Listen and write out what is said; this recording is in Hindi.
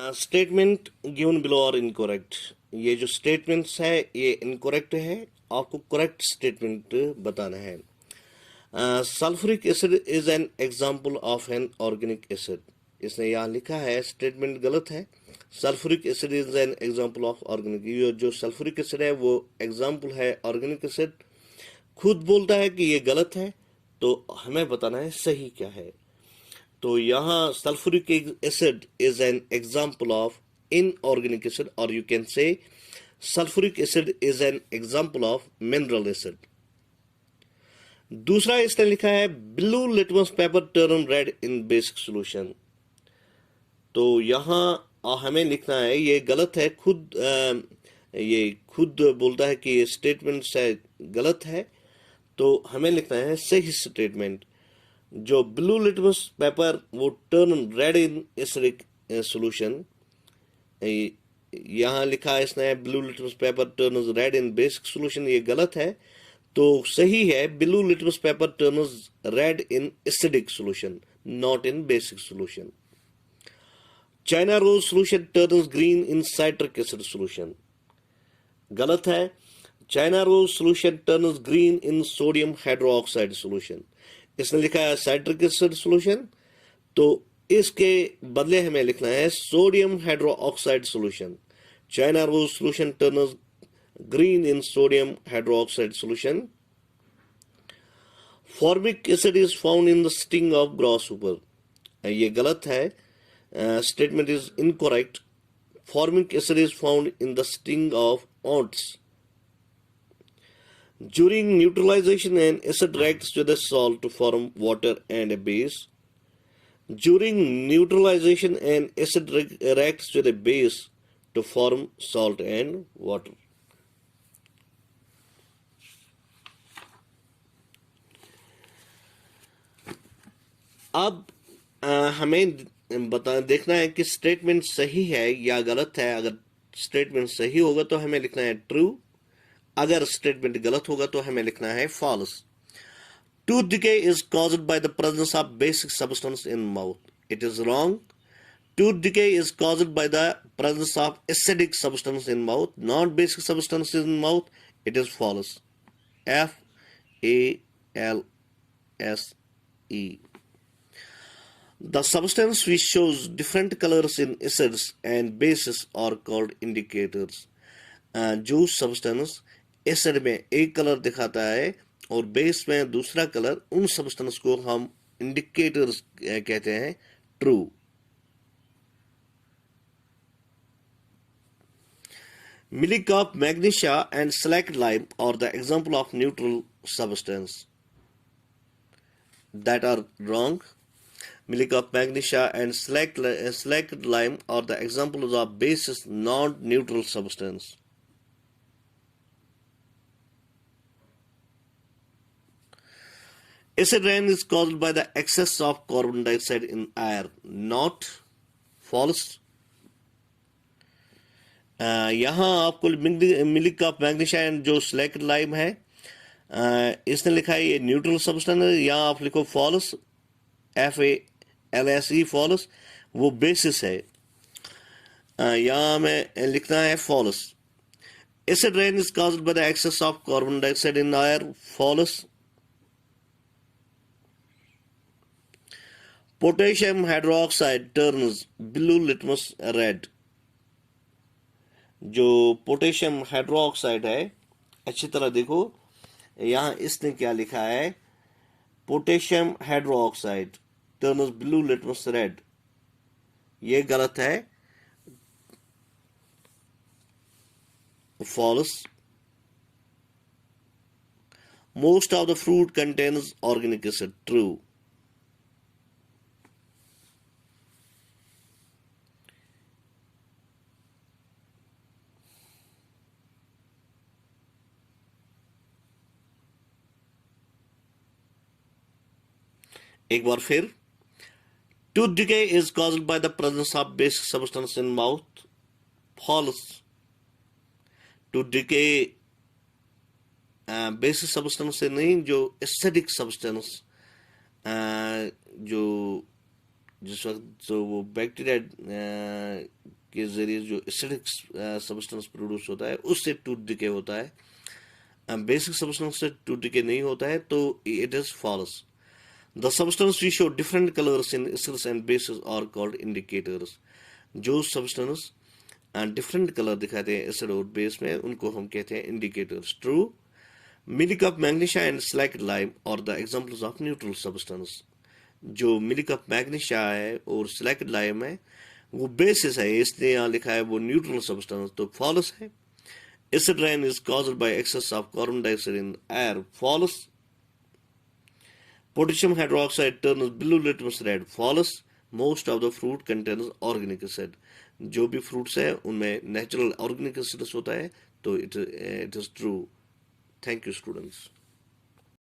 स्टेटमेंट गिवन बिलो और इनकरेक्ट। ये जो स्टेटमेंट्स है ये इनकरेक्ट है, आपको करेक्ट स्टेटमेंट बताना है। Sulphuric acid is an example of an organic acid. इसने यहाँ लिखा है स्टेटमेंट गलत है। Sulphuric acid is an example of organic, ये जो सल्फ्यूरिक एसिड है वो एग्जांपल है ऑर्गेनिक एसिड। खुद बोलता है कि ये गलत है, तो हमें बताना है सही क्या है। तो यहाँ sulphuric acid is an example of inorganic acid, और you can say sulphuric acid is an example of mineral acid. दूसरा इसने लिखा है blue litmus paper turn red in basic solution. तो यहाँ हमें लिखना है ये गलत है। ये खुद बोलता है कि ये स्टेटमेंट शायद गलत है, तो हमें लिखना है सही स्टेटमेंट। जो ब्लू लिटमस पेपर वो turn red in acidic solution, यहाँ लिखा है इसने blue litmus paper turn red in basic solution, ये गलत है। तो सही है blue litmus paper turns red in acidic solution, not in basic solution. China rose solution turns green in citric acid solution, गलत है। China rose solution turns green in sodium hydroxide solution. इसने लिखा है साइट्रिक एसिड सॉल्यूशन, तो इसके बदले हमें लिखना है sodium hydroxide solution. China rose solution turns green in sodium hydroxide solution. Formic acid is found in the sting of grasshopper, ये गलत है। Statement is incorrect. Formic acid is found in the sting of ants. During neutralization, an acid reacts with a salt to form water and a base. During neutralization, an acid reacts with a base to form salt and water. अब हमें देखना है कि स्टेटमेंट सही है या गलत है। अगर स्टेटमेंट सही होगा तो हमें लिखना है ट्रू, अगर स्टेटमेंट गलत होगा तो हमें लिखना है false. Tooth decay is caused by the presence of basic substance in mouth, it is wrong. Tooth decay is caused by the presence of acidic substance in mouth, not basic substance in mouth, it is false. FALSE। The substance which shows different colors in acids and bases are called indicators. जो सब्सटेंस एसिड में एक कलर दिखाता है और बेस में दूसरा कलर, उन सब्सटेंस को हम इंडिकेटर्स कहते हैं। True. Milk of magnesia and slaked lime are the example of neutral substance that are wrong. Milk of magnesia and slaked lime are the examples of bases non-neutral substance. Acid rain is caused by the excess of carbon dioxide in air, not false. यहाँ आपको मिल्क ऑफ मैग्नीशिया एंड जो स्लैक्ड लाइम है, इसने लिखा है ये न्यूट्रल सब्सटेंस है। यहाँ आप लिखो फॉल्स, FALSE फॉल्स, वो बेसिस है। यहाँ हमें लिखना है false. Acid rain is caused by the excess of carbon dioxide in air, false. Potassium hydroxide turns blue litmus red. जो पोटेशियम हाइड्रोक्साइड है, अच्छी तरह देखो यहाँ इसने क्या लिखा है, potassium hydroxide turns blue litmus red, ये गलत है, false. Most of the fruit contains organic acid, true. एक बार फिर, tooth decay is caused by the presence of basic substance in mouth, false. Tooth decay basic substance से नहीं, जो एसिडिक सब्सटेंस, जो जिस वक्त जो वो बैक्टीरिया के जरिए जो एसिडिक सब्सटेंस प्रोड्यूस होता है उससे टूथ डिके होता है, बेसिक सब्सटेंस से टूथ डिके नहीं होता है, तो it is false. The substance we show different colours in acids and bases are called indicators. जो सब्सटेंस डिफरेंट कलर दिखाते हैं एसिड और बेस में, उनको हम कहते हैं indicators. True. Milk of magnesia and slaked lime और the examples of neutral substance. जो मिल्क ऑफ मैग्नीशिया है और स्लैक्ड लाइम है वो बेसिस है, इसलिए यहाँ लिखा है वो न्यूट्रल सब्सटेंस, तो फॉल्स है. Acid rain is caused by excess of carbon dioxide in air. False. Potassium hydroxide turns blue litmus red. False. Most of the fruit contains organic acid. जो भी fruits है उनमें natural organic acid होता है, तो it is true. Thank you, students.